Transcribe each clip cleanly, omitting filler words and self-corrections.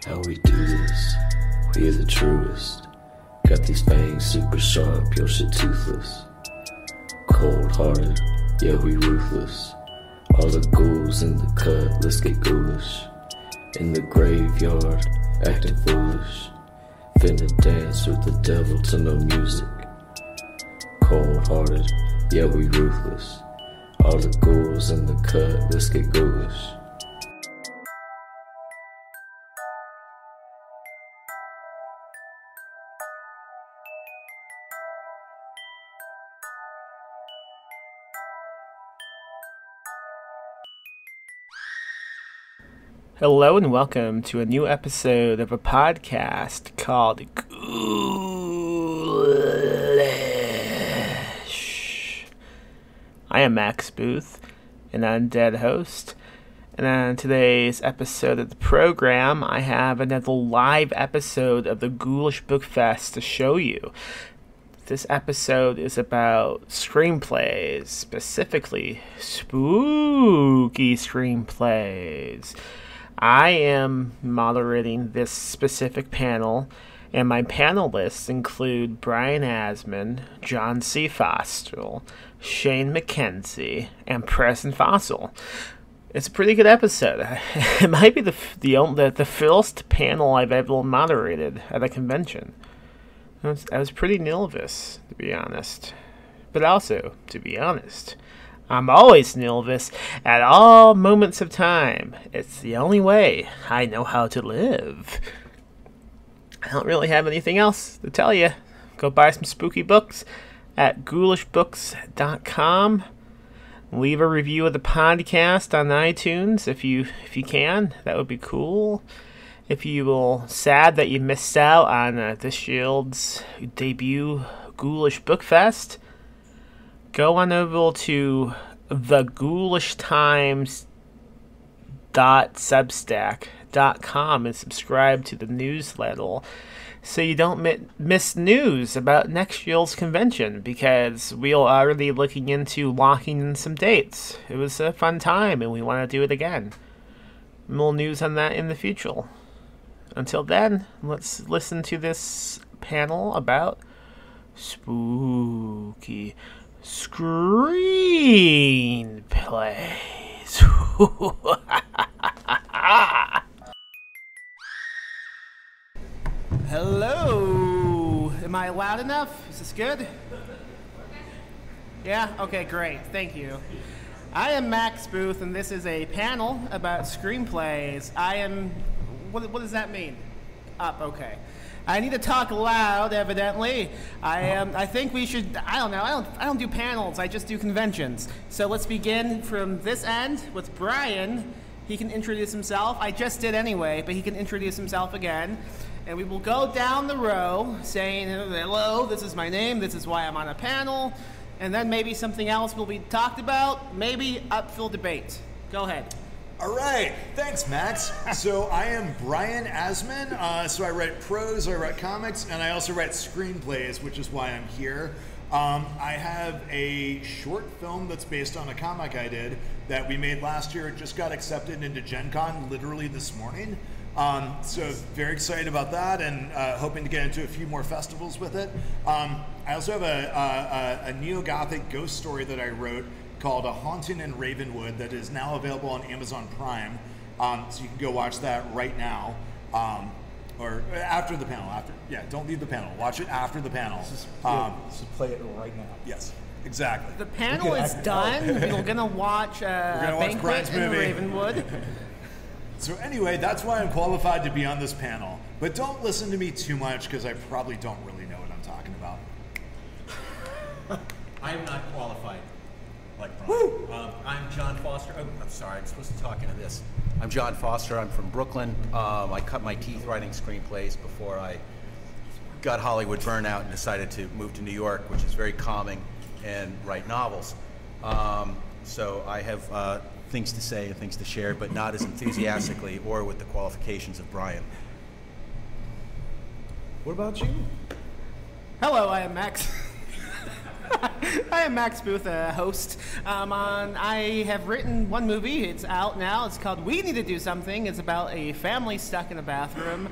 How we do this, we are the truest. Got these fangs super sharp, your shit toothless. Cold-hearted, yeah we ruthless. All the ghouls in the cut, let's get ghoulish. In the graveyard, acting foolish. Finna dance with the devil to no music. Cold-hearted, yeah we ruthless. All the ghouls in the cut, let's get ghoulish. Hello and welcome to a new episode of a podcast called Ghoulish. I am Max Booth, an undead host, and on today's episode of the program, I have another live episode of the Ghoulish Book Fest to show you. This episode is about screenplays, specifically spooky screenplays. I am moderating this specific panel, and my panelists include Brian Asman, John C. Foster, Shane McKenzie, and Preston Fassel. It's a pretty good episode. It might be the first panel I've ever moderated at a convention. I was pretty nervous, to be honest. But also, to be honest, I'm always nervous at all moments of time. It's the only way I know how to live. I don't really have anything else to tell you. Go buy some spooky books at ghoulishbooks.com. Leave a review of the podcast on iTunes if you can. That would be cool. If you were sad that you missed out on this year's debut Ghoulish Book Fest, go on over to theghoulishttimes.substack.com and subscribe to the newsletter so you don't miss news about next year's convention, because we are already looking into locking in some dates. It was a fun time and we want to do it again. More news on that in the future. Until then, let's listen to this panel about spooky screenplays. Hello. Am I loud enough? Is this good? Yeah? Okay, great. Thank you. I am Max Booth, and this is a panel about screenplays. I am... What does that mean? Up, okay. I need to talk loud, evidently. I think we should, I don't know, I don't do panels, I just do conventions. So let's begin from this end with Brian. He can introduce himself. I just did anyway, but he can introduce himself again. And we will go down the row saying, hello, this is my name, this is why I'm on a panel. And then maybe something else will be talked about, maybe up for debate. Go ahead. All right, thanks, Max. So I am Brian Asman. So I write prose, I write comics, and I also write screenplays, which is why I'm here. I have a short film that's based on a comic I did that we made last year. It just got accepted into Gen Con literally this morning. So very excited about that, and hoping to get into a few more festivals with it. I also have a neo-gothic ghost story that I wrote called A Haunting in Ravenwood that is now available on Amazon Prime. So you can go watch that right now, or after the panel. Don't leave the panel. Watch it after the panel. Just play it right now. Yes, exactly. The panel is done. We're gonna watch Banquet in Ravenwood. So anyway, that's why I'm qualified to be on this panel. But don't listen to me too much, because I probably don't really know what I'm talking about. I am not qualified. Like Brian. I'm John Foster. Oh, I'm sorry, I'm supposed to talk into this. I'm John Foster. I'm from Brooklyn. I cut my teeth writing screenplays before I got Hollywood burnout and decided to move to New York, which is very calming, and write novels. So I have things to say and things to share, but not as enthusiastically or with the qualifications of Brian. What about you? Hello, I am Max. I am Max Booth, a host. I have written one movie. It's out now. It's called We Need to Do Something. It's about a family stuck in a bathroom.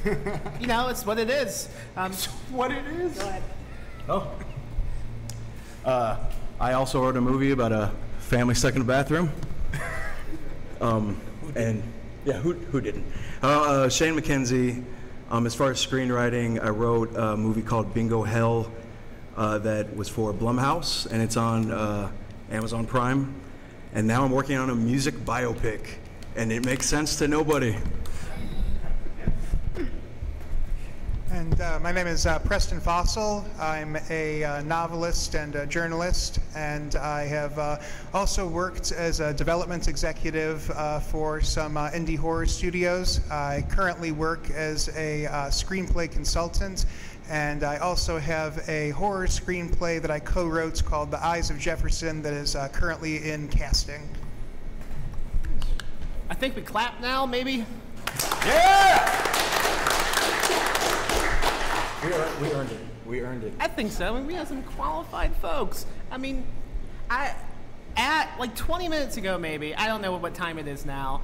It's what it is. What it is? Go ahead. I also wrote a movie about a family stuck in a bathroom. Who didn't? Shane McKenzie. As far as screenwriting, I wrote a movie called Bingo Hell that was for Blumhouse, and it's on Amazon Prime. And now I'm working on a music biopic, and it makes sense to nobody. And my name is Preston Fassel. I'm a novelist and a journalist, and I have also worked as a development executive for some indie horror studios. I currently work as a screenplay consultant, and I also have a horror screenplay that I co-wrote called The Eyes of Jefferson that is currently in casting. I think we clap now, maybe? Yeah! We earned it. We earned it. I think so. I mean, we have some qualified folks. I mean, at like 20 minutes ago, maybe, I don't know what time it is now,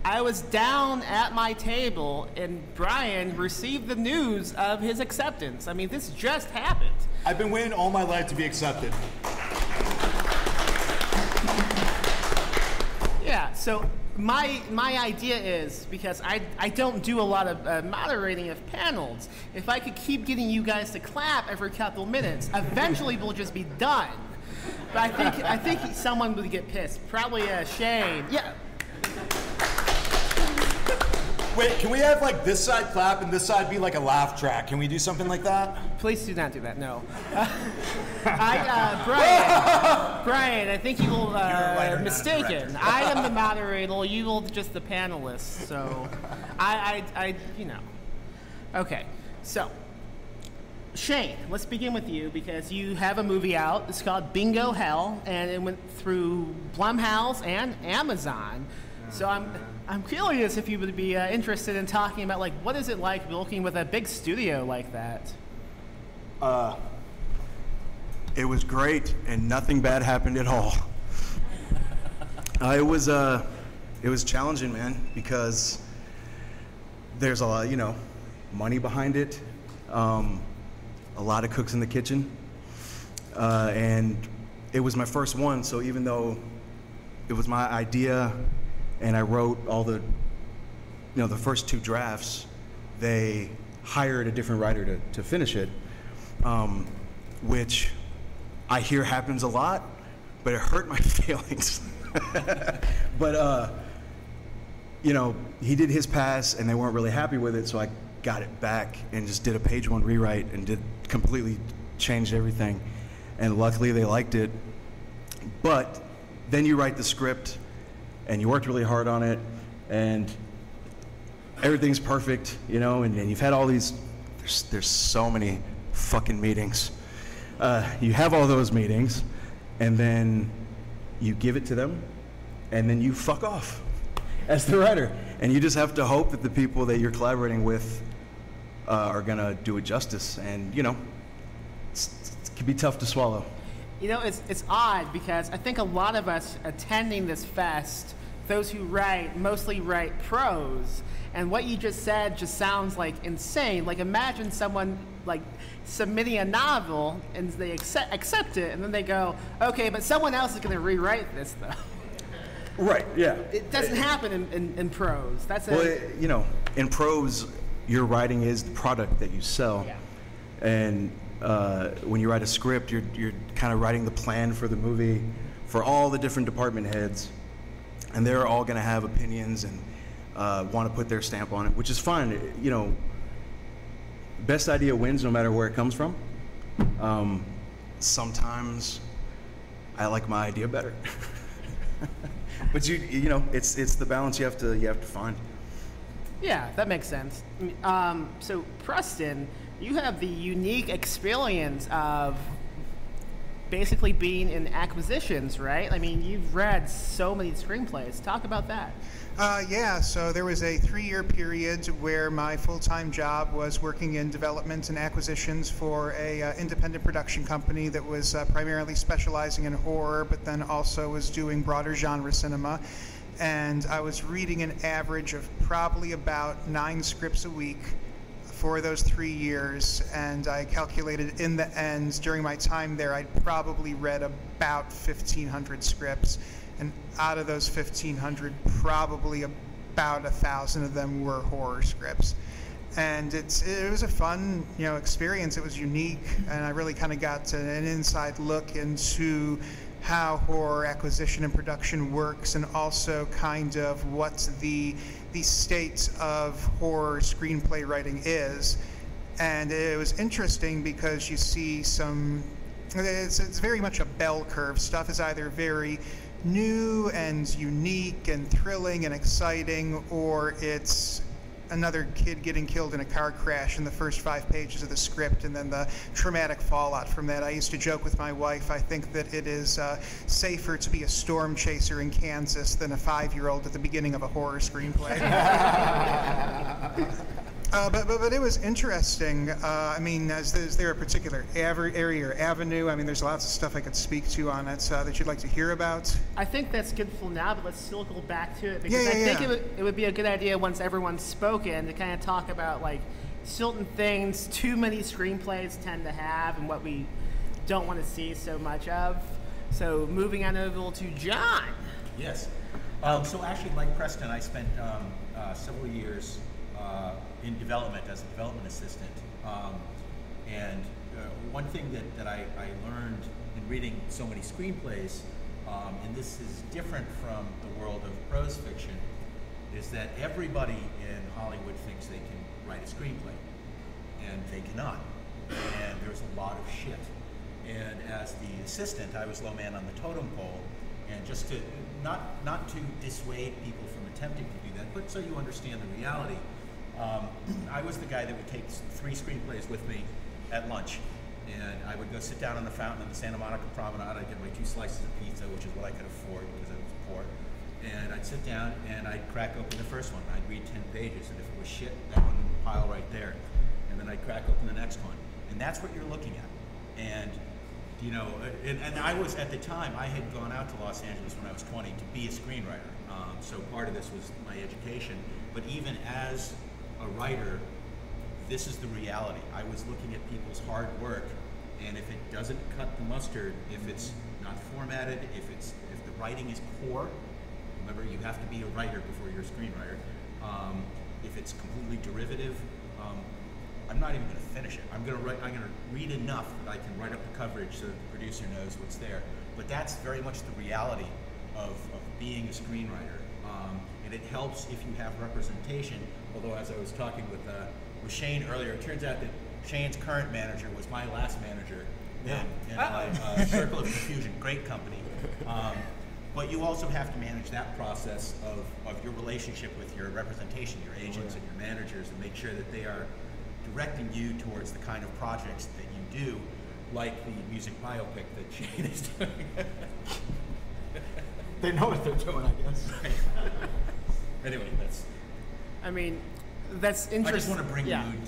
I was down at my table and Brian received the news of his acceptance. I mean, this just happened. I've been waiting all my life to be accepted. Yeah, so my idea is, because I don't do a lot of moderating of panels, if I could keep getting you guys to clap every couple minutes, eventually we'll just be done. But I think someone would get pissed. Probably Shane. Yeah. Wait, can we have like this side clap and this side be like a laugh track? Can we do something like that? Please do not do that. No. Brian, I think you will mistaken. I am the moderator. You will just the panelist. So, Okay, so Shane, let's begin with you because you have a movie out. It's called Bingo Hell, and it went through Blumhouse and Amazon. So I'm curious if you would be interested in talking about like what is it like working with a big studio like that. It was great, and nothing bad happened at all. It was challenging, man, because there's a lot, money behind it, a lot of cooks in the kitchen, and it was my first one. So even though it was my idea, and I wrote all the first two drafts, they hired a different writer to finish it, which I hear happens a lot, but it hurt my feelings. But, he did his pass, and they weren't really happy with it, so I got it back and just did a page one rewrite and completely changed everything. And luckily they liked it. But then you write the script, and you worked really hard on it, and everything's perfect, and you've had all these, there's so many fucking meetings. You have all those meetings, and then you give it to them, and then you fuck off as the writer. And you just have to hope that the people that you're collaborating with are gonna do it justice, and it can be tough to swallow. It's odd because I think a lot of us attending this fest, those who write, mostly write prose, and what you just said just sounds like insane. Like imagine someone like submitting a novel and they accept it, and then they go, okay, but someone else is going to rewrite this though. Right, yeah. It doesn't happen in prose. In prose, your writing is the product that you sell. Yeah. And when you write a script, you're kind of writing the plan for the movie for all the different department heads, and they're all going to have opinions and want to put their stamp on it, which is fine. Best idea wins no matter where it comes from. Sometimes I like my idea better. But it's the balance you have to find. Yeah, that makes sense. So Preston, you have the unique experience of basically being in acquisitions, right? I mean, you've read so many screenplays. Talk about that. Yeah, so there was a 3-year period where my full-time job was working in development and acquisitions for a independent production company that was primarily specializing in horror, but then also was doing broader genre cinema. And I was reading an average of probably about 9 scripts a week for those 3 years, and I calculated in the end, during my time there, I'd probably read about 1,500 scripts. And out of those 1,500, probably about 1,000 of them were horror scripts. And it was a fun, experience. It was unique, and I really kind of got an inside look into how horror acquisition and production works, and also kind of what the state of horror screenplay writing is. And it was interesting because you see it's very much a bell curve. Stuff is either very new and unique and thrilling and exciting, or it's another kid getting killed in a car crash in the first 5 pages of the script, and then the traumatic fallout from that. I used to joke with my wife, I think that it is safer to be a storm chaser in Kansas than a 5-year-old at the beginning of a horror screenplay. But it was interesting. I mean, is there a particular area or avenue? I mean, there's lots of stuff I could speak to on it that you'd like to hear about. I think that's good for now, but let's still go back to it, because I think it would be a good idea once everyone's spoken to kind of talk about like certain things too many screenplays tend to have and what we don't want to see so much of. So moving on over to John. Yes. So actually, like Preston, I spent several years in development as a development assistant. And one thing that I learned in reading so many screenplays, and this is different from the world of prose fiction, is that everybody in Hollywood thinks they can write a screenplay, and they cannot. And there's a lot of shit. And as the assistant, I was low man on the totem pole, and just to not to dissuade people from attempting to do that, but so you understand the reality. I was the guy that would take 3 screenplays with me at lunch, and I would go sit down on the fountain on the Santa Monica Promenade. I'd get my 2 slices of pizza, which is what I could afford because I was poor, and I'd sit down and I'd crack open the first one. I'd read 10 pages, and if it was shit, that one would pile right there, and then I'd crack open the next one, and that's what you're looking at. And and I was, at the time, I had gone out to Los Angeles when I was 20 to be a screenwriter, so part of this was my education, but even as a writer, this is the reality. I was looking at people's hard work, and if it doesn't cut the mustard, if it's not formatted, if the writing is poor, remember you have to be a writer before you're a screenwriter. If it's completely derivative, I'm not even going to finish it. I'm going to read enough that I can write up the coverage so that the producer knows what's there. But that's very much the reality of being a screenwriter. And it helps if you have representation. Although, as I was talking with Shane earlier, it turns out that Shane's current manager was my last manager in my Circle of Confusion, great company. But you also have to manage that process of your relationship with your representation, your agents and your managers, and make sure that they are directing you towards the kind of projects that you do, like the music biopic that Shane is doing. They know what they're doing, I guess. Anyway, that's interesting. I just want to bring the mood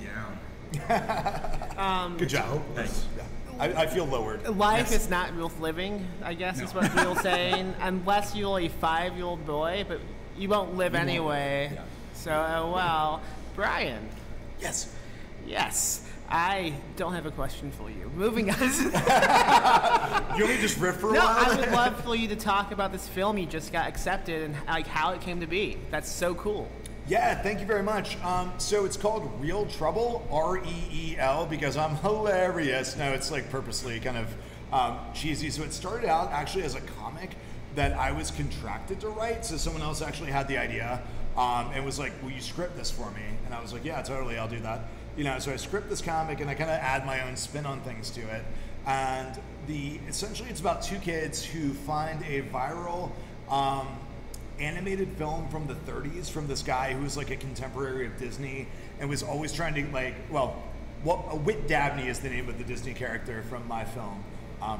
down. Good job. Thanks. Yeah. I feel lowered. Life is not worth living, I guess is what Neil's saying, unless you're a 5-year-old boy, but you won't live anyway. Yeah. So, Brian. Yes. Yes. I don't have a question for you. Moving on. You want me to just riff for a while? I would love for you to talk about this film you just got accepted and like how it came to be. That's so cool. Yeah, thank you very much. So it's called Real Trouble, R-E-E-L, because I'm hilarious. No, it's like purposely kind of cheesy. So it started out actually as a comic that I was contracted to write. So someone else actually had the idea and was like, will you script this for me? And I was like, yeah, totally, I'll do that. So I script this comic and I kind of add my own spin on things to it. And essentially it's about 2 kids who find a viral animated film from the 30s from this guy who was like a contemporary of Disney and was always trying to Whit Dabney is the name of the Disney character from my film.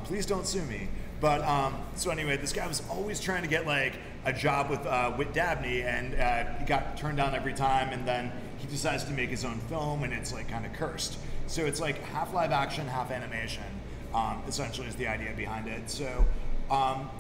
Please don't sue me. But so anyway, this guy was always trying to get like a job with Whit Dabney, and he got turned down every time. And then he decides to make his own film, and it's like kind of cursed. So it's like half live action, half animation. Essentially, is the idea behind it. So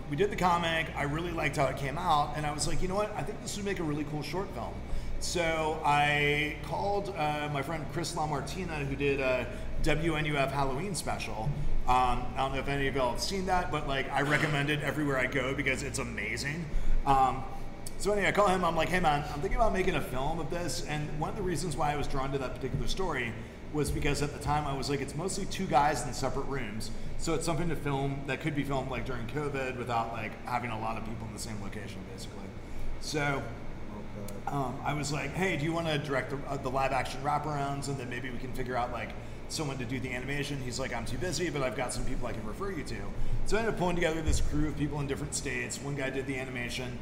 we did the comic. I really liked how it came out, and I was like, you know what? I think this would make a really cool short film. So I called my friend Chris LaMartina, who did a WNUF Halloween special. I don't know if any of y'all have seen that, but like I recommend it everywhere I go because it's amazing. So anyway, I call him. I'm like, hey man, I'm thinking about making a film of this, and one of the reasons why I was drawn to that particular story was because at the time I was like, it's mostly two guys in separate rooms, so it's something to film that could be filmed like during COVID without like having a lot of people in the same location, basically. So I was like, hey, do you want to direct the live action wraparounds, and then maybe we can figure out like someone to do the animation? He's like, I'm too busy, but I've got some people I can refer you to. So I ended up pulling together this crew of people in different states. One guy did the animation.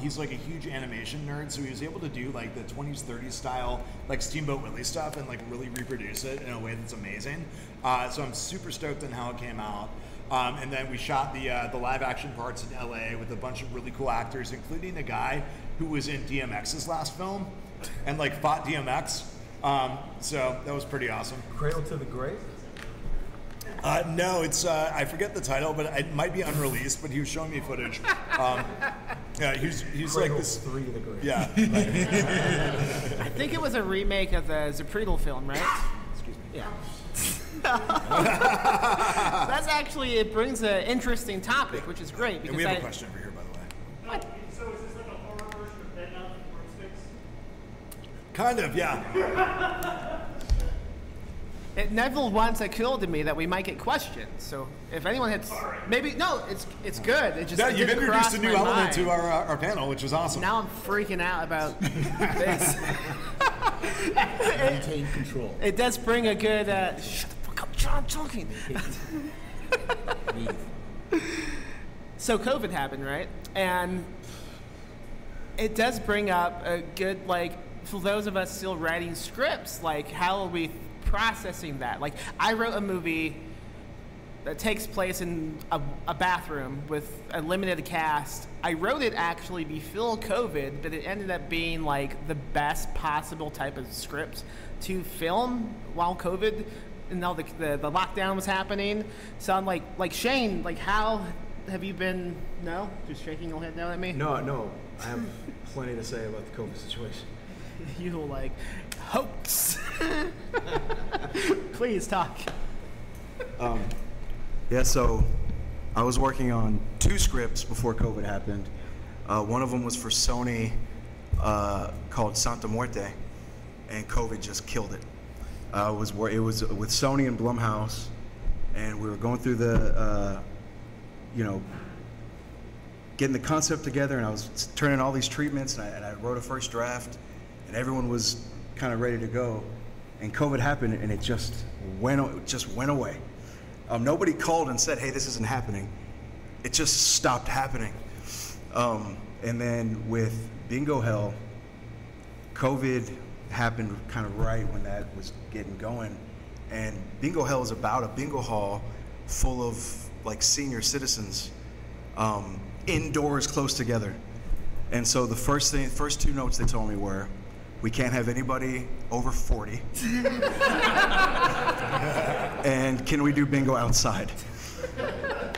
He's like a huge animation nerd, so he was able to do like the 20s, 30s style, like Steamboat Willie stuff, and like really reproduce it in a way that's amazing. So I'm super stoked on how it came out. And then we shot the live action parts in LA with a bunch of really cool actors, including a guy who was in DMX's last film and like fought DMX. So that was pretty awesome. Cradle to the Grave? No, it's I forget the title, but it might be unreleased. But he was showing me footage. Yeah, he's like this. 3 to the Grave. Yeah. I think it was a remake of the Zapruder film, right? Excuse me. Yeah. That's actually, it brings an interesting topic, which is great. Because and we have a question over here, by the way. What? So is this like a horror version of Dead Mouse with Sticks? Kind of, yeah. It never once occurred to me that we might get questions. So if anyone had, maybe no, it's good. It just No, it you've didn't introduced cross a new my element mind. to our panel, which is awesome. Now I'm freaking out about this. Maintain control. It does bring a good. Shut the fuck up, John. I'm talking. So COVID happened, right? And it does bring up a good, like, for those of us still writing scripts, like, how are we processing that? Like, I wrote a movie that takes place in a bathroom with a limited cast. I wrote it actually before COVID, but it ended up being like the best possible type of script to film while COVID and all the lockdown was happening. So I'm like Shane, like, how have you been? No, just shaking your head down at me. No, I have plenty to say about the COVID situation. You were like, hoax. Please talk. Yeah, so I was working on 2 scripts before COVID happened. One of them was for Sony called Santa Muerte, and COVID just killed it. It was with Sony and Blumhouse, and we were going through the, getting the concept together, and I was turning all these treatments, and I wrote a first draft, and everyone was kind of ready to go, and COVID happened, and it just went away. Nobody called and said, hey, this isn't happening. It just stopped happening. And then with Bingo Hell, COVID happened kind of right when that was getting going. And Bingo Hell is about a bingo hall full of like senior citizens, indoors close together. And so the first 2 notes they told me were, we can't have anybody over 40. And can we do bingo outside?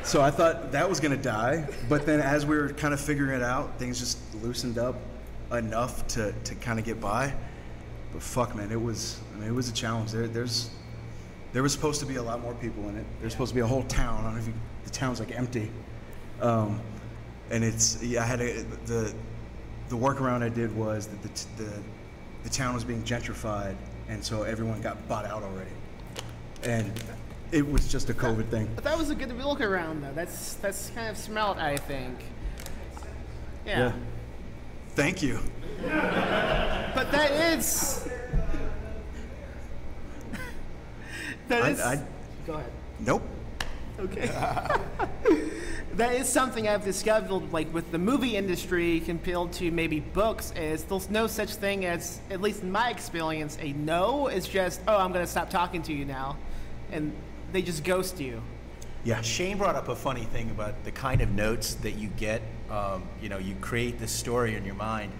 So I thought that was gonna die, but then as we were kind of figuring it out, things just loosened up enough to kind of get by. But fuck, man, it was a challenge. There was supposed to be a lot more people in it. There's supposed to be a whole town. I don't know if the town's like empty. And the workaround I did was that the town was being gentrified, and so everyone got bought out already. And it was just a COVID thing. But that was a good look around, though. That's kind of smart, I think. Yeah. Thank you. But that is. Go ahead. Nope. Okay. That is something I've discovered, like with the movie industry compared to maybe books, is there's no such thing as, at least in my experience, a no. It's just, oh, I'm going to stop talking to you now. And they just ghost you. Yeah. Shane brought up a funny thing about the kind of notes that you get. You create this story in your mind,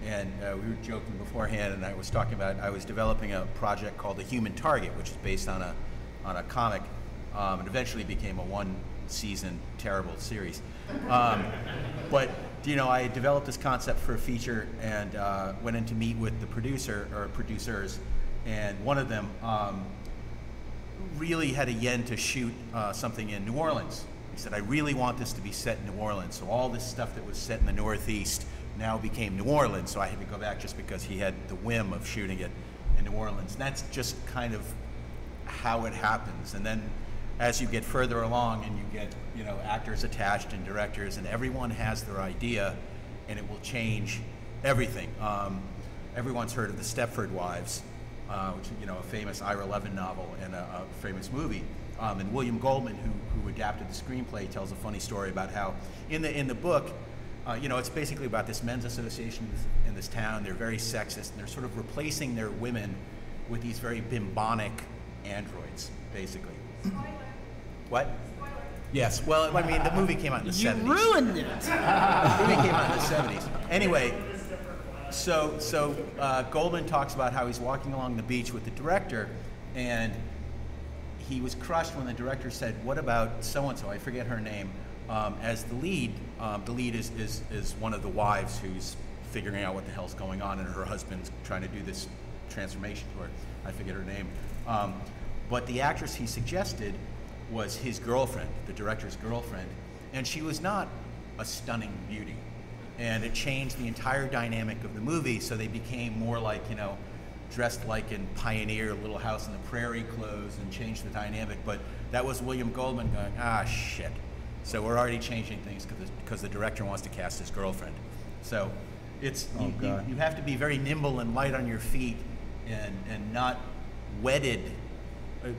and we were joking beforehand, and I was talking about I was developing a project called The Human Target, which is based on a comic, and eventually became a one-season terrible series. But I developed this concept for a feature and went in to meet with the producer or producers, and one of them really had a yen to shoot something in New Orleans. He said, I really want this to be set in New Orleans. So all this stuff that was set in the Northeast now became New Orleans. So I had to go back just because he had the whim of shooting it in New Orleans. And that's just kind of how it happens. And then as you get further along and you get actors attached and directors, and everyone has their idea, and it will change everything. Everyone's heard of the Stepford Wives, which is a famous Ira Levin novel and a famous movie. And William Goldman, who adapted the screenplay, tells a funny story about how in the book, it's basically about this men's association in this town. They're very sexist, and they're sort of replacing their women with these very bimbonic androids, basically. What? Yes. Well, I mean, the movie came out in the 70s. You ruined it. The movie came out in the 70s. Anyway, so Goldman talks about how he's walking along the beach with the director, and he was crushed when the director said, "What about so-and-so?" I forget her name. As the lead, is one of the wives who's figuring out what the hell's going on, and her husband's trying to do this transformation to her. I forget her name. But the actress he suggested was his girlfriend, the director's girlfriend, and she was not a stunning beauty. And it changed the entire dynamic of the movie, so they became more like, dressed like in Pioneer, Little House on the Prairie clothes, and changed the dynamic. But that was William Goldman going, shit. So we're already changing things because the director wants to cast his girlfriend. So it's you have to be very nimble and light on your feet and not wedded.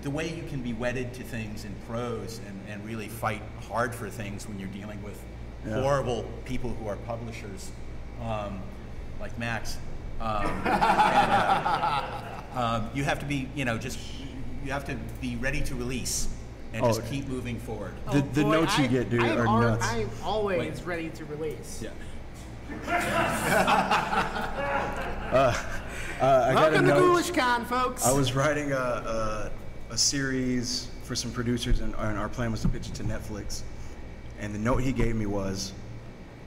The way you can be wedded to things in prose and really fight hard for things when you're dealing with horrible people who are publishers, like Max. You have to be, you have to be ready to release and just keep moving forward. The notes you get, dude, are nuts. I'm always ready to release. Yeah. Welcome to Ghoulish Con, folks. I was writing a series for some producers, and our plan was to pitch it to Netflix. And the note he gave me was,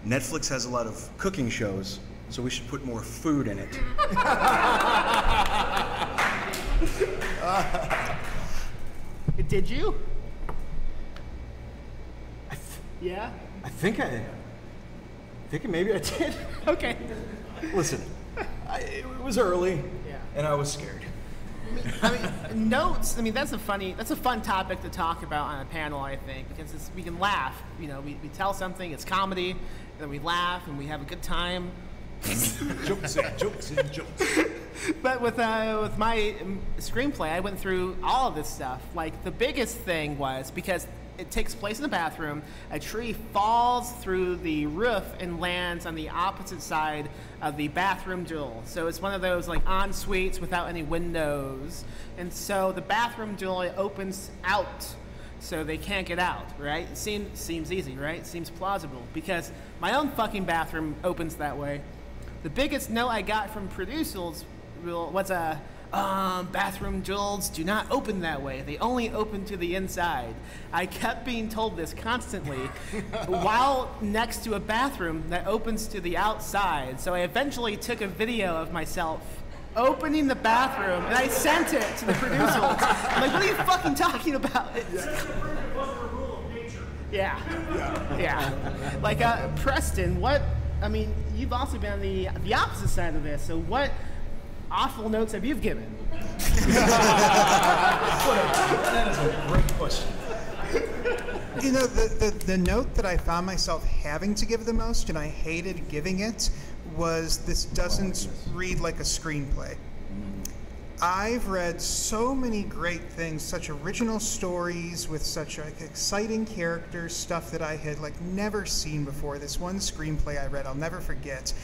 Netflix has a lot of cooking shows, so we should put more food in it. Did you? Yeah? I think maybe I did. Okay. Listen, it was early, and I was scared. Notes. That's a fun topic to talk about on a panel, I think, because we can laugh. We tell something, it's comedy, and then we laugh and we have a good time. Jokes and jokes and jokes. But with my screenplay, I went through all of this stuff. Like, the biggest thing was, because it takes place in the bathroom, a tree falls through the roof and lands on the opposite side of the bathroom duel. So it's one of those like en-suites without any windows. And so the bathroom duel opens out, so they can't get out, right? It seems easy, right? It seems plausible, because my own fucking bathroom opens that way. The biggest note I got from producers was bathroom duels do not open that way. They only open to the inside. I kept being told this constantly while next to a bathroom that opens to the outside. So I eventually took a video of myself opening the bathroom, and I sent it to the producers. I'm like, what are you fucking talking about? Yeah. Like, Preston, you've also been on the opposite side of this, so what awful notes have you given? That is a great question. The note that I found myself having to give the most, and I hated giving it, was this doesn't read like a screenplay. I've read so many great things, such original stories with such exciting characters, stuff that I had never seen before. This one screenplay I read, I'll never forget.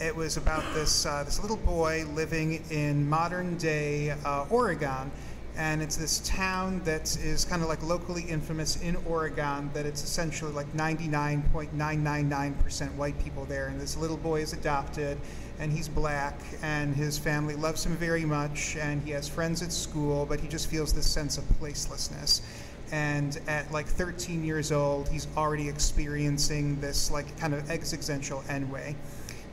It was about this little boy living in modern day Oregon, And it's this town that is kind of like locally infamous in Oregon, that it's essentially like 99.999% white people there. And this little boy is adopted, and he's black, and his family loves him very much, and he has friends at school, but he just feels this sense of placelessness. And at like 13 years old, he's already experiencing this like kind of existential ennui.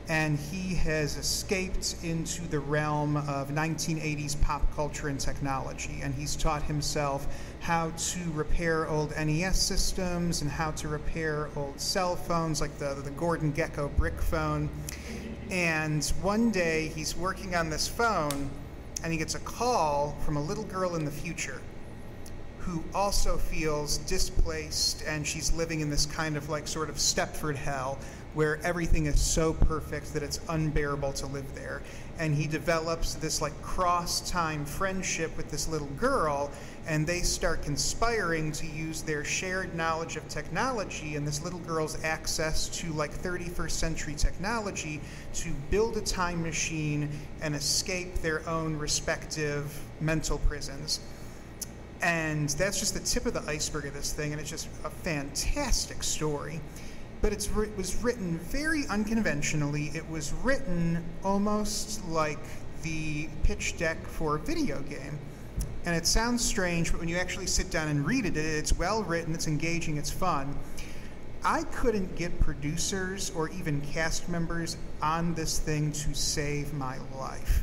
And he has escaped into the realm of 1980s pop culture and technology, and he's taught himself how to repair old NES systems and how to repair old cell phones, like the Gordon Gekko brick phone. And one day he's working on this phone, and he gets a call from a little girl in the future who also feels displaced, and she's living in this kind of like sort of Stepford hell where everything is so perfect that it's unbearable to live there. And he develops this like cross-time friendship with this little girl, and they start conspiring to use their shared knowledge of technology and this little girl's access to like 31st century technology to build a time machine and escape their own respective mental prisons. And that's just the tip of the iceberg of this thing, and it's just a fantastic story. But it was written very unconventionally. It was written almost like the pitch deck for a video game. And it sounds strange, but when you actually sit down and read it, it's well written, it's engaging, it's fun. I couldn't get producers or even cast members on this thing to save my life.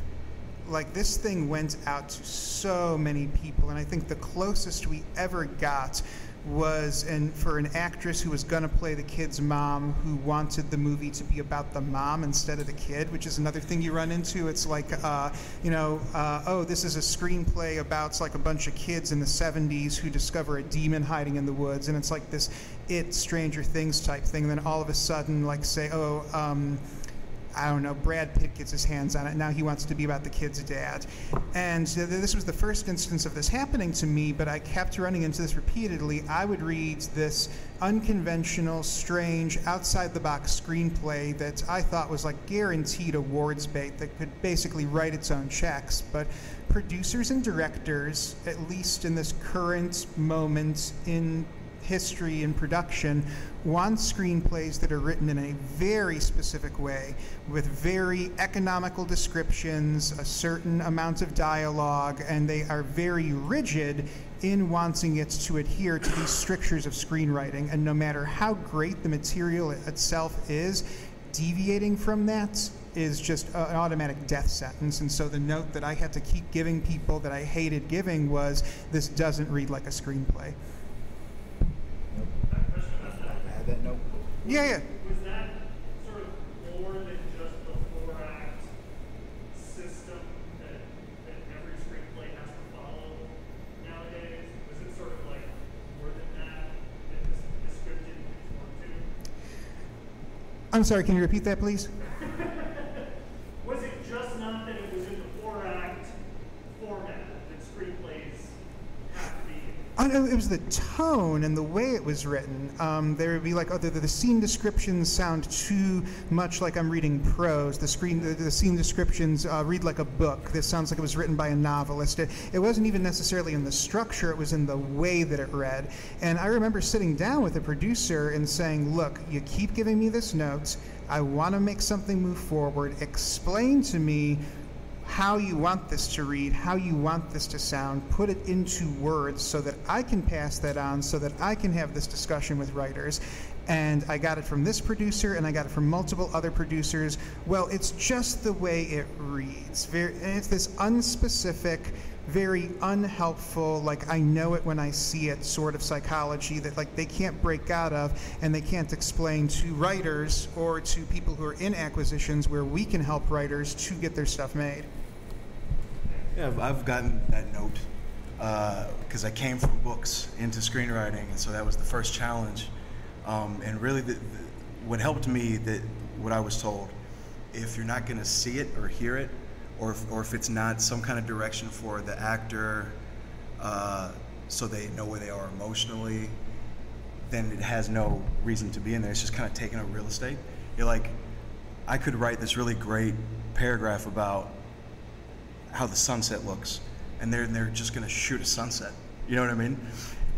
Like, this thing went out to so many people, and I think the closest we ever got was for an actress who was going to play the kid's mom, who wanted the movie to be about the mom instead of the kid, which is another thing you run into. It's like, oh, this is a screenplay about like a bunch of kids in the 70s who discover a demon hiding in the woods, and it's like this Stranger Things type thing, and then all of a sudden, like, say, I don't know, Brad Pitt gets his hands on it. Now he wants to be about the kid's dad. And this was the first instance of this happening to me, but I kept running into this repeatedly. I would read this unconventional, strange, outside-the-box screenplay that I thought was like guaranteed awards bait, that could basically write its own checks. But producers and directors, at least in this current moment in history and production, want screenplays that are written in a very specific way, with very economical descriptions, a certain amount of dialogue, and they are very rigid in wanting it to adhere to these strictures of screenwriting. And no matter how great the material itself is, deviating from that is just an automatic death sentence. And so the note that I had to keep giving people that I hated giving was, this doesn't read like a screenplay. That note. Yeah. Was that sort of more than just the 4-act system that every screenplay has to follow nowadays? Was it sort of like more than that this script didn't want to? I'm sorry, can you repeat that, please? Was it just not that it was in the 4-act format that screenplays have to be? Oh, no, it was the tone and the way it was written. There would be like, the scene descriptions sound too much like I'm reading prose. The scene descriptions read like a book. This sounds like it was written by a novelist. It wasn't even necessarily in the structure, it was in the way that it read. And I remember sitting down with a producer and saying, look, you keep giving me this note. I want to make something move forward. Explain to me how you want this to read, how you want this to sound, put it into words so that I can pass that on, so that I can have this discussion with writers. And I got it from this producer, and I got it from multiple other producers. Well, it's just the way it reads. And it's this unspecific, very unhelpful, like I know it when I see it sort of psychology that like they can't break out of, and they can't explain to writers or to people who are in acquisitions where we can help writers to get their stuff made. Yeah, I've gotten that note because I came from books into screenwriting, and so that was the first challenge. And really, what helped me, what I was told, if you're not going to see it or hear it, or if it's not some kind of direction for the actor, so they know where they are emotionally, then it has no reason to be in there. It's just kind of taking up real estate. You're like, I could write this really great paragraph about how the sunset looks, and they're just going to shoot a sunset. You know what I mean?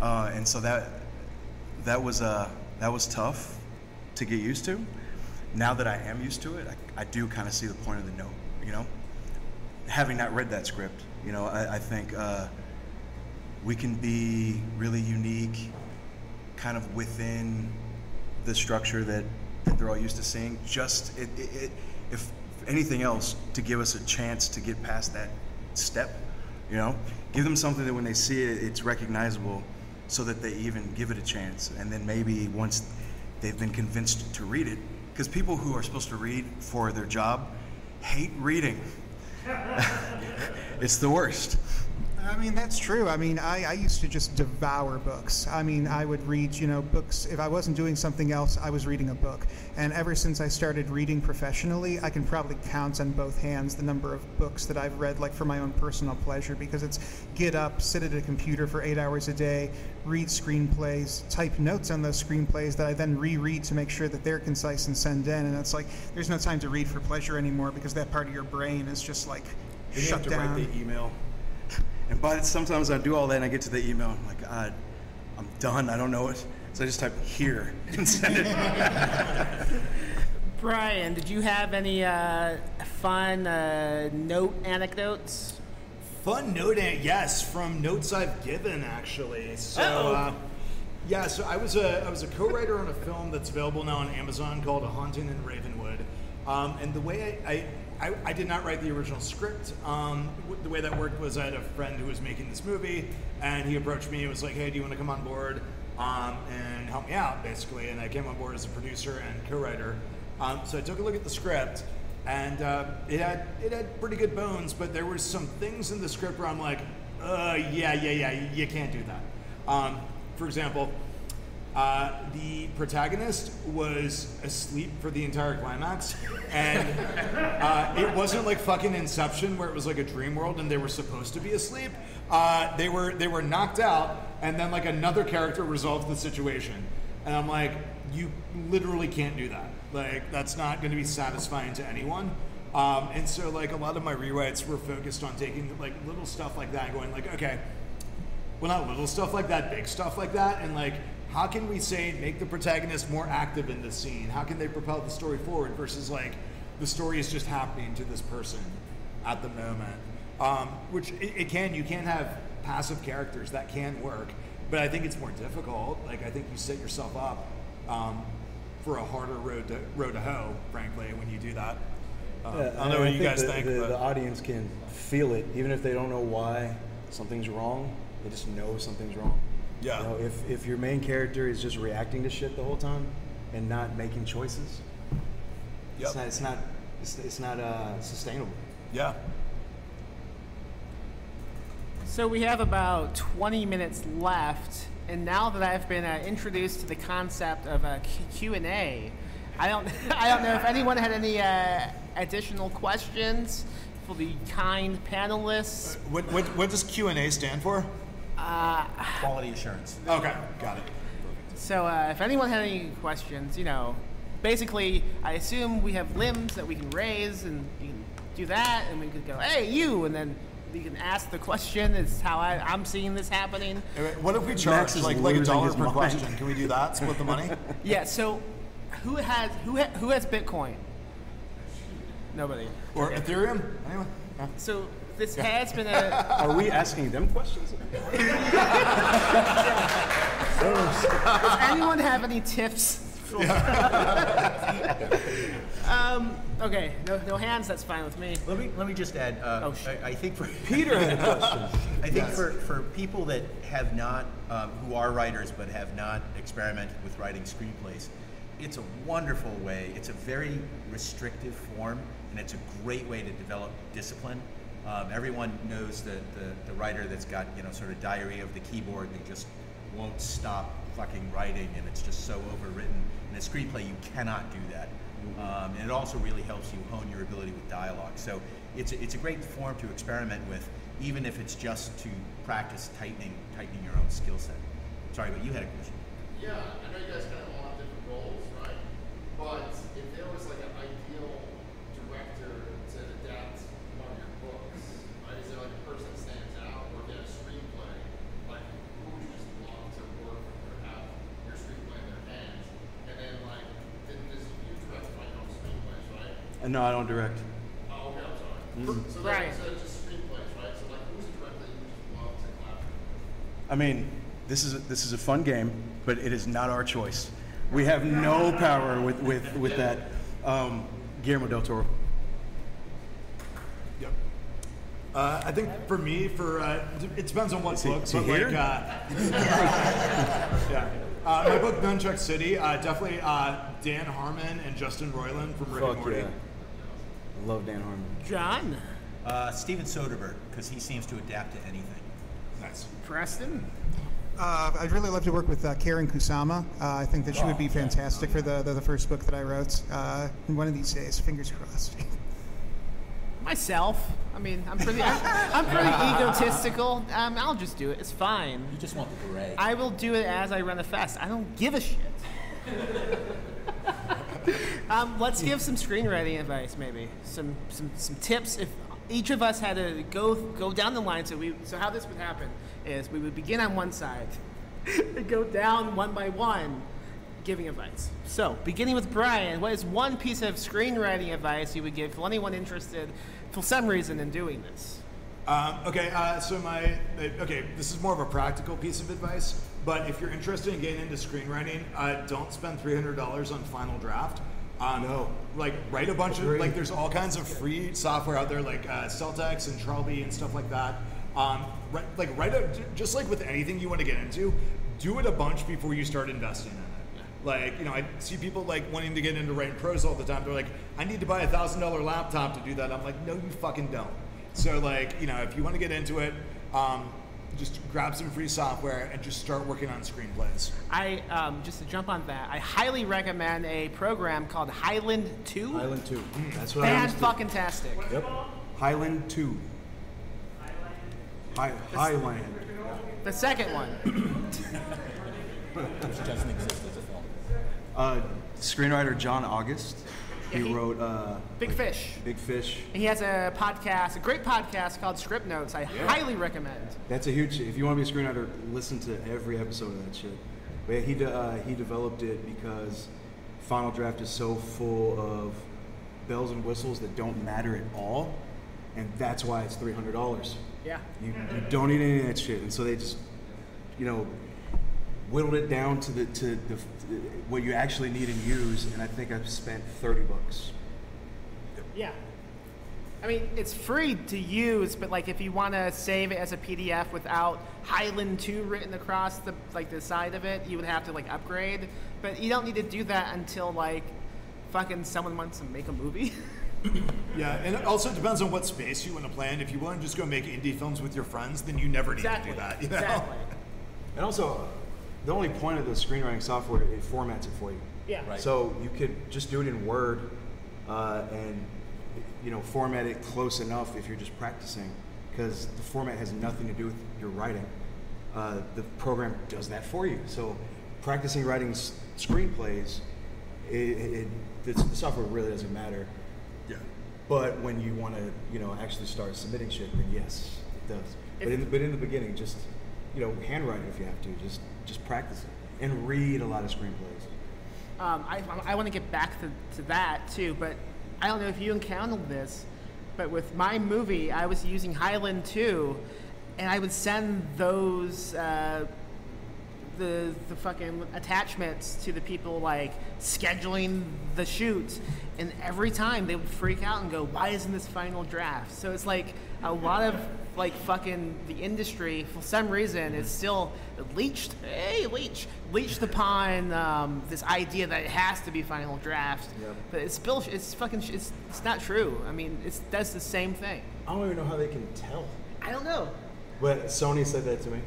And so that was tough to get used to. Now that I am used to it, I do kind of see the point of the note. You know, having not read that script, you know, I think we can be really unique, kind of within the structure that they're all used to seeing. Just if anything else, to give us a chance to get past that step. You know, give them something that when they see it, it's recognizable, so that they even give it a chance. And then maybe once they've been convinced to read it, because people who are supposed to read for their job hate reading. It's the worst. I mean, that's true. I mean, I used to just devour books. I mean, I would read, you know, books. If I wasn't doing something else, I was reading a book. And ever since I started reading professionally, I can probably count on both hands the number of books that I've read, like for my own personal pleasure, because it's get up, sit at a computer for 8 hours a day, read screenplays, type notes on those screenplays that I then reread to make sure that they're concise and send in. And it's like, there's no time to read for pleasure anymore, because that part of your brain is just like shut down. You have to write the email. And sometimes I do all that and I get to the email and I'm like, God, I'm done, I don't know it. So I just type here and send it. Brian, did you have any fun note anecdotes? Fun note, yes, from notes I've given, actually. So, yeah, so I was a co-writer on a film that's available now on Amazon called A Haunting in Ravenwood. And the way I did not write the original script. The way that worked was I had a friend who was making this movie, and he approached me and was like, hey, do you want to come on board and help me out, basically? And I came on board as a producer and co-writer. So I took a look at the script, and it had pretty good bones, but there were some things in the script where I'm like, yeah, you can't do that. For example, the protagonist was asleep for the entire climax, and it wasn't like fucking Inception where it was like a dream world and they were supposed to be asleep. They were knocked out, and then like another character resolved the situation, and I'm like, you literally can't do that. Like, that's not going to be satisfying to anyone. And so like a lot of my rewrites were focused on taking like little stuff like that and going like, okay, well, not little stuff like that, big stuff like that, and like, how can we say make the protagonist more active in the scene? How can they propel the story forward versus like the story is just happening to this person at the moment? Which you can have passive characters that can work, but I think it's more difficult. Like, I think you set yourself up for a harder road to hoe, frankly, when you do that. I don't know what you guys think. The audience can feel it, even if they don't know why something's wrong. They just know something's wrong. Yeah. You know, if your main character is just reacting to shit the whole time and not making choices, it's not sustainable. Yeah. So we have about 20 minutes left, and now that I've been introduced to the concept of a Q&A, I don't know if anyone had any additional questions for the kind panelists. What does Q&A stand for? Quality assurance. Okay, got it. So if anyone had any questions, you know, basically, I assume we have limbs that we can raise, and you can do that, and we could go, hey, you, and then we can ask the question. Is how I'm seeing this happening. What if we charge like $1 per question? Can we do that? Split the money? Yeah. So who has Bitcoin? Nobody. Or Ethereum? Anyone? No. So this has been a. Are we asking them questions? Does anyone have any tips? Okay, no hands. That's fine with me. Let me just add. I think for Peter had a question. I think for people that have not, who are writers but have not experimented with writing screenplays, it's a wonderful way. It's a very restrictive form, and it's a great way to develop discipline. Everyone knows the writer that's got, you know, sort of diarrhea of the keyboard. They just won't stop fucking writing, and it's just so overwritten. In a screenplay, you cannot do that. And it also really helps you hone your ability with dialogue. So it's a great form to experiment with, even if it's just to practice tightening your own skill set. Sorry, but you had a question. Yeah, I know you guys kind of all have different goals, right? But if there was like an ideal director to adapt one of your books, right? Is there like a person that stands out? No, I don't direct. Oh, okay, I'm sorry. So Brian. that's just screenplays, right? So like, who's the director you love to collaborate? I mean, this is a fun game, but it is not our choice. We have no power with that. Guillermo del Toro. Yep. I think for me, it depends on what book. he But here? like, yeah. My book, Nunchuck City, definitely Dan Harmon and Justin Roiland from Rick and Fuck Morty. yeah. I love Dan Harmon. John, Steven Soderbergh, because he seems to adapt to anything. Nice. Preston. I'd really love to work with Karen Kusama. I think that she would be fantastic for the first book that I wrote. One of these days, fingers crossed. Myself. I mean, I'm pretty egotistical. I'll just do it. It's fine. You just want the beret. I will do it as I run a fest. I don't give a shit. Let's give some screenwriting advice, maybe some tips. If each of us had to go down the line, so how this would happen is we would begin on one side, and go down one by one, giving advice. So, beginning with Brian, what is one piece of screenwriting advice you would give to anyone interested, for some reason, in doing this? This is more of a practical piece of advice, but if you're interested in getting into screenwriting, don't spend $300 on Final Draft. No. Like, write a bunch of, like, there's all kinds of free software out there, like Celtex and Trelby and stuff like that. Just like with anything you want to get into, do it a bunch before you start investing in it. Like, I see people like wanting to get into writing prose all the time. They're like, I need to buy a $1,000 laptop to do that. I'm like, no, you fucking don't. So like, if you want to get into it, just grab some free software and just start working on screenplays. Just to jump on that, I highly recommend a program called Highland 2. Highland 2. That's what I Fan-fucking-tastic. Yep. Highland 2. Highland. The second one. Which doesn't exist as a film. Screenwriter John August. He wrote Big Fish. Big Fish. He has a great podcast called Script Notes. I highly recommend. That's a huge. If you want to be a screenwriter, listen to every episode of that shit. But yeah, he developed it because Final Draft is so full of bells and whistles that don't matter at all, and that's why it's $300. Yeah. You don't need any of that shit, and so they just, whittled it down to the what you actually need and use, and I think I've spent $30. Yeah. I mean, it's free to use, but like if you want to save it as a PDF without Highland 2 written across the side of it, you would have to like upgrade. But you don't need to do that until like fucking someone wants to make a movie. Yeah, and it also depends on what space you want to play in. If you want to just go make indie films with your friends, then you never need to do that. Exactly. And also, the only point of the screenwriting software, it formats it for you. Yeah. Right. So you could just do it in Word and format it close enough if you're just practicing, because the format has nothing to do with your writing. The program does that for you. So practicing writing screenplays, the software really doesn't matter. Yeah. But when you want to, actually start submitting shit, then yes, it does. But in the beginning, just handwrite it if you have to. Just practice it and read a lot of screenplays. I want to get back to that too, but I don't know if you encountered this, but with my movie, I was using Highland 2, and I would send those the fucking attachments to the people like scheduling the shoot, and every time they would freak out and go, "Why isn't this final draft?" So it's like a lot of like fucking the industry for some reason is still leached upon this idea that it has to be final draft. Yep. But it's bullshit. It's not true. I mean, it does the same thing. I don't even know how they can tell. I don't know. But Sony said that to me.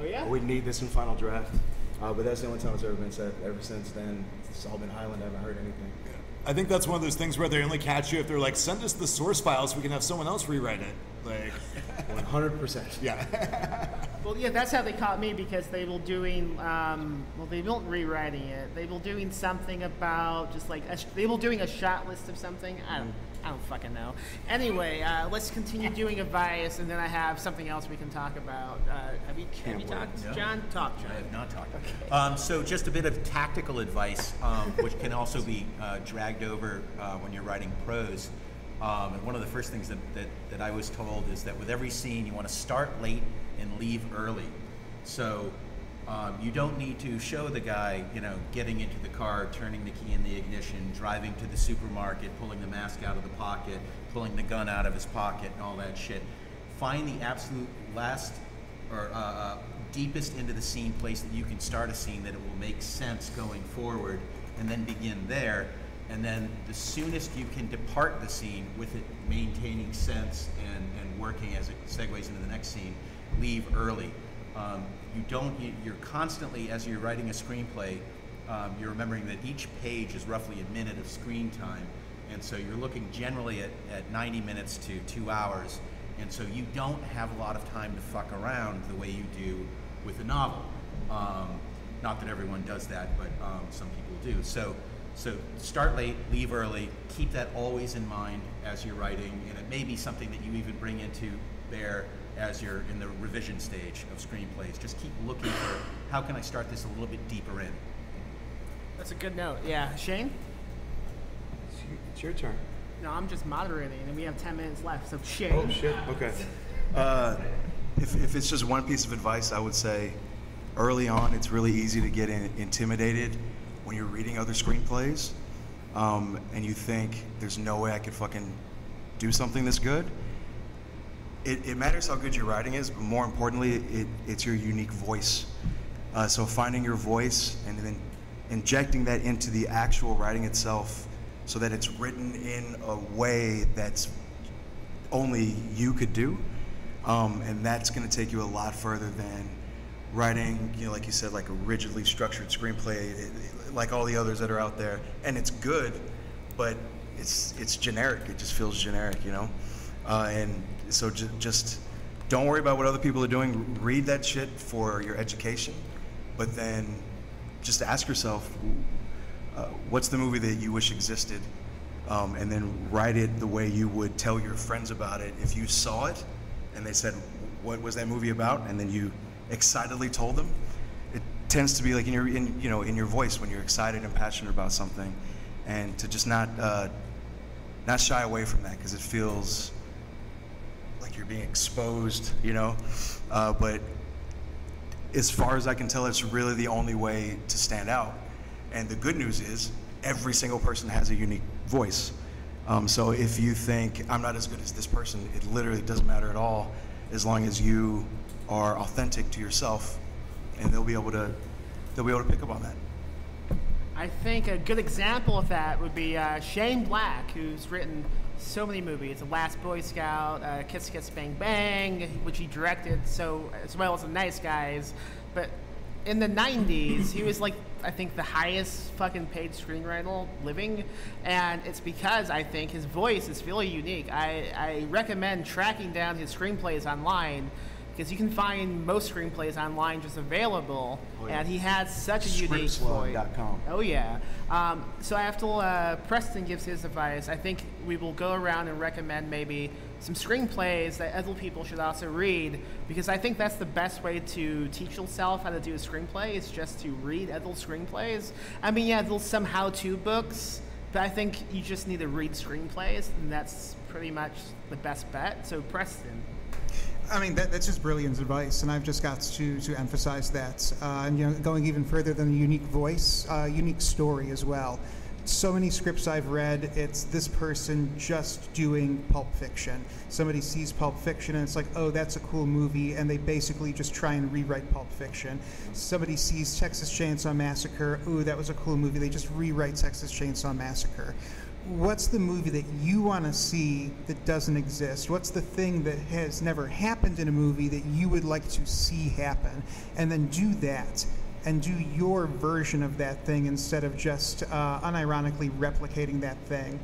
Oh yeah. We need this in final draft. But that's the only time it's ever been said. Ever since then, it's all been Highland. I haven't heard anything. I think that's one of those things where they only catch you if they're like, send us the source files, we can have someone else rewrite it. Like, 100%. yeah. Well, yeah, that's how they caught me, because they were doing, they weren't rewriting it. They were doing something about just like, they were doing a shot list of something. I don't know. I don't fucking know. Anyway, let's continue doing advice, and then I have something else we can talk about. Have you talked, No. John? Talk, John. I have not talked. Okay. So just a bit of tactical advice, which can also be dragged over when you're writing prose. And one of the first things that I was told is that with every scene, you want to start late and leave early. So you don't need to show the guy, getting into the car, turning the key in the ignition, driving to the supermarket, pulling the mask out of the pocket, pulling the gun out of his pocket, and all that shit. Find the absolute last or deepest into the scene place that you can start a scene that it will make sense going forward, and then begin there. And then the soonest you can depart the scene with it maintaining sense and working as it segues into the next scene, leave early. You're constantly, as you're writing a screenplay, you're remembering that each page is roughly a minute of screen time. And so you're looking generally at 90 minutes to 2 hours. And so you don't have a lot of time to fuck around the way you do with a novel. Not that everyone does that, but some people do. So start late, leave early, keep that always in mind as you're writing, and it may be something that you even bring into bear as you're in the revision stage of screenplays. Just keep looking for, how can I start this a little bit deeper in? That's a good note. Yeah, Shane? It's your turn. No, I'm just moderating, and we have 10 minutes left, so Shane. Oh, shit. Okay. If it's just one piece of advice, I would say early on, it's really easy to get intimidated when you're reading other screenplays, and you think, there's no way I could fucking do something this good. It matters how good your writing is, but more importantly, it's your unique voice. So finding your voice and then injecting that into the actual writing itself so that it's written in a way that's only you could do. And that's gonna take you a lot further than writing, like you said, like a rigidly structured screenplay, like all the others that are out there. And it's good, but it's generic. It just feels generic, And so just don't worry about what other people are doing. Read that shit for your education, but then just ask yourself, what's the movie that you wish existed? And then write it the way you would tell your friends about it if you saw it and they said, what was that movie about? And then you excitedly told them. It tends to be like in your voice when you're excited and passionate about something, and to just not shy away from that, because it feels like you're being exposed, but as far as I can tell, it's really the only way to stand out. And the good news is every single person has a unique voice. So if you think, I'm not as good as this person, it literally doesn't matter at all, as long as you are authentic to yourself, and they'll be able to pick up on that. I think a good example of that would be Shane Black, who's written so many movies: The Last Boy Scout, Kiss Kiss Bang Bang, which he directed, as well as The Nice Guys. But in the 90s, he was I think the highest fucking paid screenwriter living, and it's because I think his voice is really unique. I recommend tracking down his screenplays online, because you can find most screenplays online just available, and he has such a unique voice. Oh yeah. So after Preston gives his advice, I think we will go around and recommend maybe some screenplays that other people should also read, because I think that's the best way to teach yourself how to do a screenplay, is just to read other screenplays. I mean, yeah, there's some how-to books, but I think you just need to read screenplays, and that's pretty much the best bet. So Preston. I mean, that's just brilliant advice, and I've just got to emphasize that. And going even further than the unique voice, unique story as well. So many scripts I've read, it's this person just doing Pulp Fiction. Somebody sees Pulp Fiction and it's like, oh, that's a cool movie, and they basically just try and rewrite Pulp Fiction. Somebody sees Texas Chainsaw Massacre, ooh, that was a cool movie, they just rewrite Texas Chainsaw Massacre. What's the movie that you want to see that doesn't exist? What's the thing that has never happened in a movie that you would like to see happen? And then do that, and do your version of that thing instead of just unironically replicating that thing.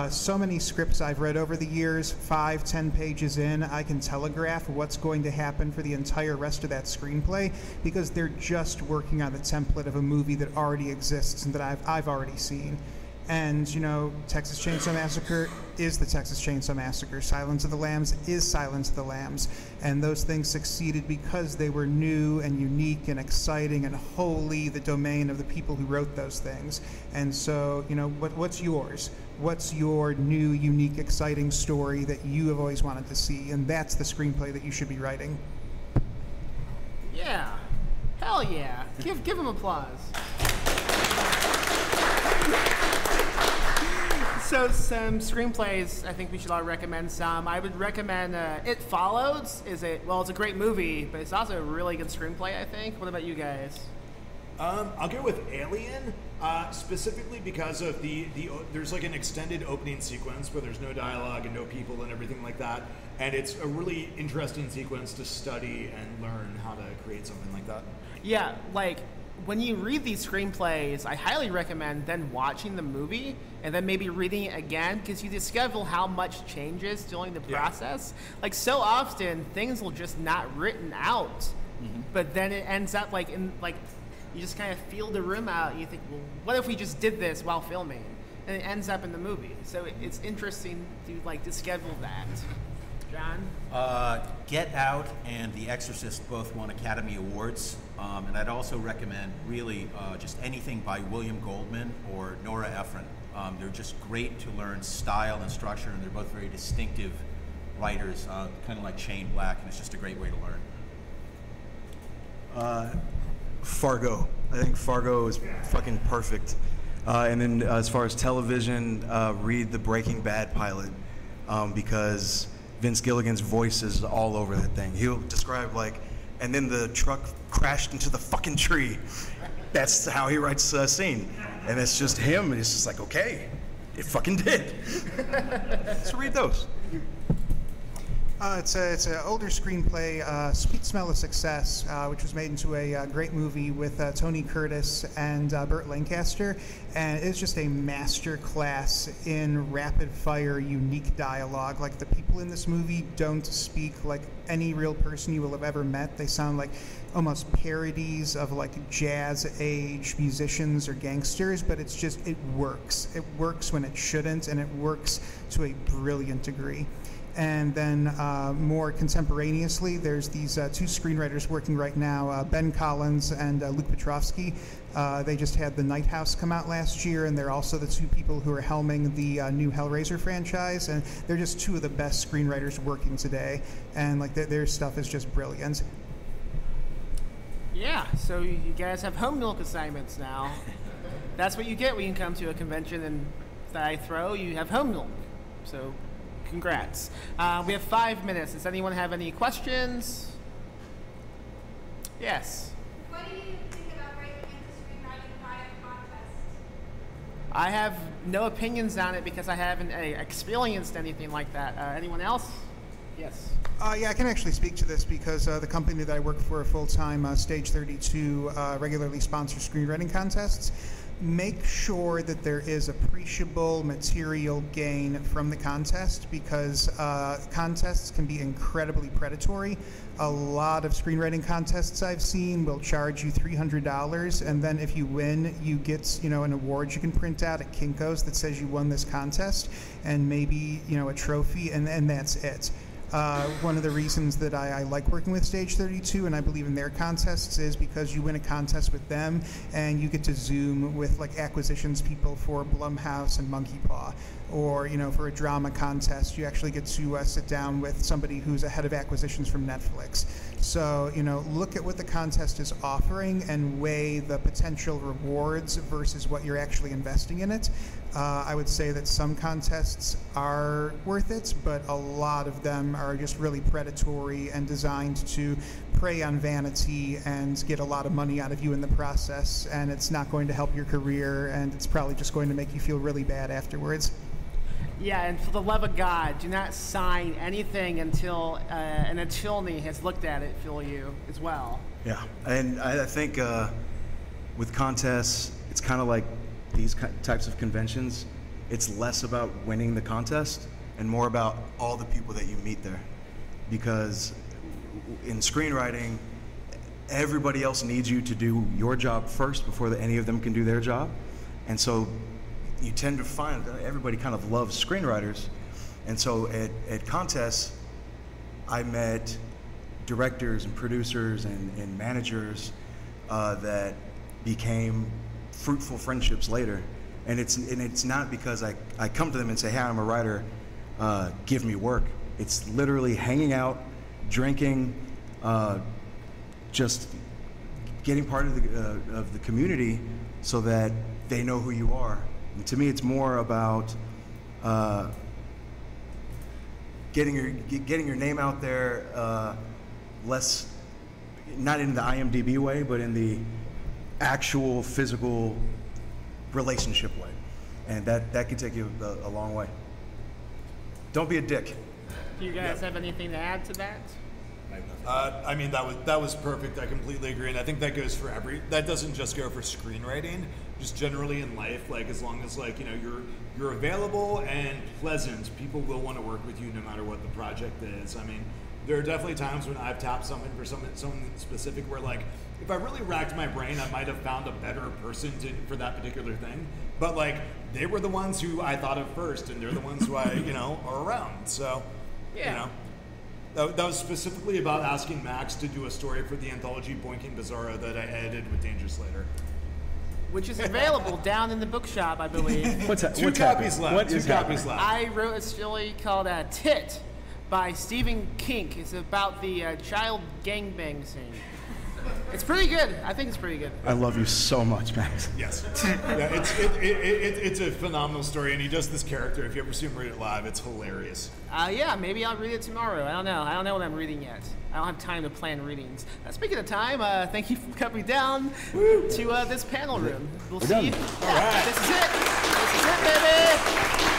So many scripts I've read over the years, 5-10 pages in, I can telegraph what's going to happen for the entire rest of that screenplay, because they're just working on the template of a movie that already exists and that I've already seen. And, Texas Chainsaw Massacre is the Texas Chainsaw Massacre. Silence of the Lambs is Silence of the Lambs. And those things succeeded because they were new and unique and exciting and wholly the domain of the people who wrote those things. And so, what's yours? What's your new, unique, exciting story that you have always wanted to see? And that's the screenplay that you should be writing. Yeah. Hell yeah. Give him applause. So some screenplays, I think we should all recommend some. I would recommend It Follows. It's a great movie, but it's also a really good screenplay, I think. What about you guys? I'll go with Alien, specifically because of there's like an extended opening sequence where there's no dialogue and no people and everything like that, and it's a really interesting sequence to study and learn how to create something like that. Yeah, like when you read these screenplays, I highly recommend then watching the movie and then maybe reading it again, because you discover how much changes during the process. Like, so often things will just not written out, but then it ends up you just kind of feel the room out and you think, well, what if we just did this while filming? And it ends up in the movie. So it's interesting to discover that. John? Get Out and The Exorcist both won Academy Awards, and I'd also recommend really just anything by William Goldman or Nora Ephron. They're just great to learn style and structure, and they're both very distinctive writers, kind of like Shane Black, and it's just a great way to learn. Fargo. I think Fargo is fucking perfect. And then as far as television, read the Breaking Bad pilot, because Vince Gilligan's voice is all over that thing. He'll describe and then the truck crashed into the fucking tree. That's how he writes a scene. And it's just him, and it's just like, okay, it fucking did. So read those. It's an older screenplay, Sweet Smell of Success, which was made into a great movie with Tony Curtis and Burt Lancaster, and it's just a master class in rapid-fire, unique dialogue. Like, the people in this movie don't speak like any real person you will have ever met. They sound like almost parodies of jazz-age musicians or gangsters, but it works. It works when it shouldn't, and it works to a brilliant degree. And then more contemporaneously, there's these two screenwriters working right now, Ben Collins and Luke Petrovsky. They just had The Night House come out last year, and they're also the two people who are helming the new Hellraiser franchise. And they're just two of the best screenwriters working today. And their stuff is just brilliant. Yeah, so you guys have home milk assignments now. That's what you get when you come to a convention and that I throw. You have home milk. So congrats. We have 5 minutes. Does anyone have any questions? Yes. What do you think about breaking into screenwriting via contest? I have no opinions on it because I haven't experienced anything like that. Anyone else? Yes. Yeah, I can actually speak to this because the company that I work for full-time, Stage 32, regularly sponsors screenwriting contests. Make sure that there is appreciable material gain from the contest, because contests can be incredibly predatory. A lot of screenwriting contests I've seen will charge you $300, and then if you win, you get an award you can print out at Kinko's that says you won this contest, and maybe a trophy, and that's it. One of the reasons that I like working with Stage 32 and I believe in their contests is because you win a contest with them and you get to Zoom with acquisitions people for Blumhouse and Monkey Paw. Or, for a drama contest, you actually get to sit down with somebody who's a head of acquisitions from Netflix. So, look at what the contest is offering and weigh the potential rewards versus what you're actually investing in it. I would say that some contests are worth it, but a lot of them are just really predatory and designed to prey on vanity and get a lot of money out of you in the process, and it's not going to help your career, and it's probably just going to make you feel really bad afterwards. Yeah, and for the love of God, do not sign anything until an attorney has looked at it for you as well. Yeah, and I think with contests, it's kind of like these types of conventions. It's less about winning the contest and more about all the people that you meet there. Because in screenwriting, everybody else needs you to do your job first before any of them can do their job. And so you tend to find that everybody kind of loves screenwriters. And so at contests, I met directors and producers and managers that became fruitful friendships later. And it's not because I come to them and say, hey, I'm a writer, give me work. It's literally hanging out, drinking, just getting part of the community so that they know who you are. And to me, it's more about getting your name out there, less, not in the IMDb way, but in the actual physical relationship way. And that can take you a long way. Don't be a dick. Do you guys have anything to add to that? I mean, that was perfect. I completely agree, and I think that goes for that doesn't just go for screenwriting, just generally in life. Like, as long as, like, you know, you're available and pleasant, people will want to work with you no matter what the project is. I mean, there are definitely times when I've tapped someone for something specific where, like, if I really racked my brain, I might have found a better person for that particular thing. But, like, they were the ones who I thought of first, and they're the ones who I, you know, are around. So, yeah. You know. That was specifically about asking Max to do a story for the anthology Boinking Bizarro that I edited with Danger Slater. Which is available down in the bookshop, I believe. Two copies left. I wrote a story called Tit by Stephen King. It's about the child gangbang scene. It's pretty good. I think it's pretty good. I love you so much, Max. Yes. Yeah, it's a phenomenal story, and he does this character. If you ever see him read it live, it's hilarious. Yeah, maybe I'll read it tomorrow. I don't know what I'm reading yet. I don't have time to plan readings. Speaking of time, thank you for coming down to this panel room. We'll see you. All right. This is it. This is it, baby.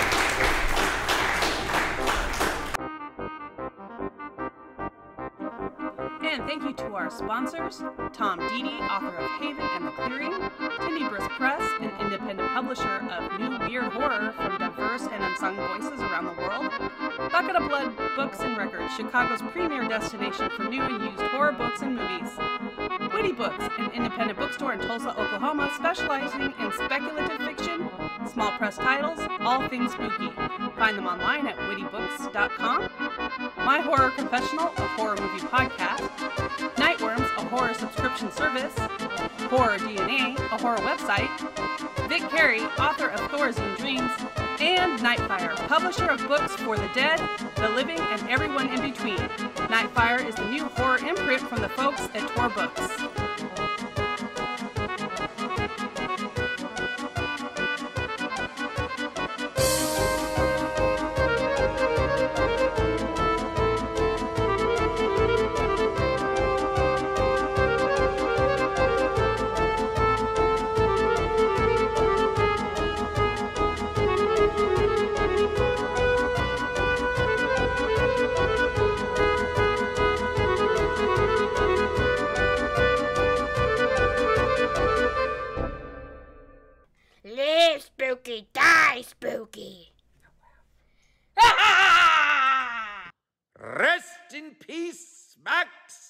And thank you to our sponsors, Tom Deedy, author of Haven and the Clearing, Tenebris Press, an independent publisher of new weird horror from diverse and unsung voices around the world, Bucket of Blood Books and Records, Chicago's premier destination for new and used horror books and movies, Witty Books, an independent bookstore in Tulsa, Oklahoma, specializing in speculative fiction, small press titles, all things spooky. Find them online at wittybooks.com. My Horror Confessional, a horror movie podcast, Nightworms, a horror subscription service, Horror DNA, a horror website, Vic Carey, author of Thor's and Dreams, and Nightfire, publisher of books for the dead, the living, and everyone in between. Nightfire is the new horror imprint from the folks at Tor Books. Live spooky, die spooky. Rest in peace, Max.